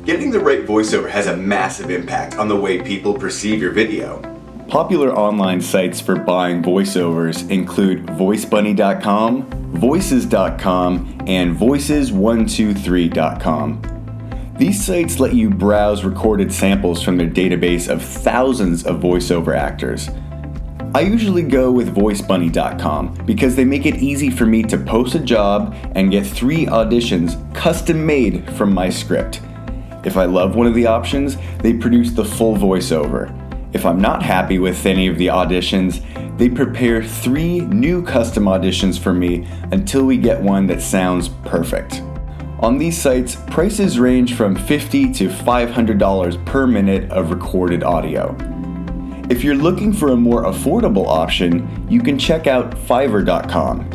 Getting the right voiceover has a massive impact on the way people perceive your video. Popular online sites for buying voiceovers include voicebunny.com, voices.com, and voices123.com. These sites let you browse recorded samples from their database of thousands of voiceover actors. I usually go with voicebunny.com because they make it easy for me to post a job and get 3 auditions custom made from my script. If I love one of the options, they produce the full voiceover. If I'm not happy with any of the auditions, they prepare 3 new custom auditions for me until we get one that sounds perfect. On these sites, prices range from $50 to $500 per minute of recorded audio. If you're looking for a more affordable option, you can check out Fiverr.com.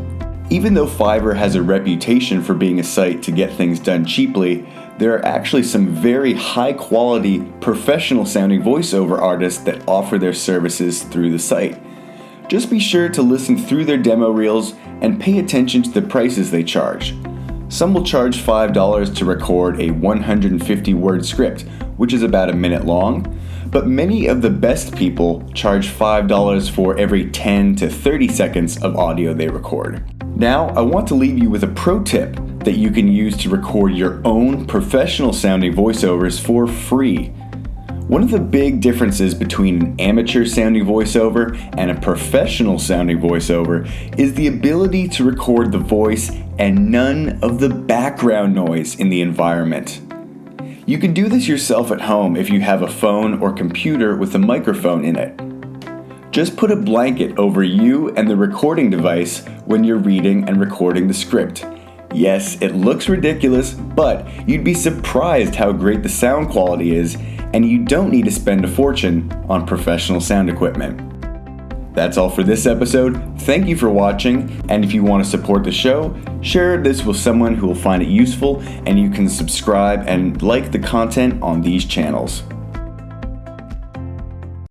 Even though Fiverr has a reputation for being a site to get things done cheaply, there are actually some very high-quality, professional-sounding voiceover artists that offer their services through the site. Just be sure to listen through their demo reels and pay attention to the prices they charge. Some will charge $5 to record a 150-word script, which is about a minute long, but many of the best people charge $5 for every 10 to 30 seconds of audio they record. Now, I want to leave you with a pro tip that you can use to record your own professional-sounding voiceovers for free. One of the big differences between an amateur-sounding voiceover and a professional-sounding voiceover is the ability to record the voice and none of the background noise in the environment. You can do this yourself at home if you have a phone or computer with a microphone in it. Just put a blanket over you and the recording device when you're reading and recording the script. Yes, it looks ridiculous, but you'd be surprised how great the sound quality is, and you don't need to spend a fortune on professional sound equipment. That's all for this episode. Thank you for watching, and if you want to support the show, share this with someone who will find it useful, and you can subscribe and like the content on these channels.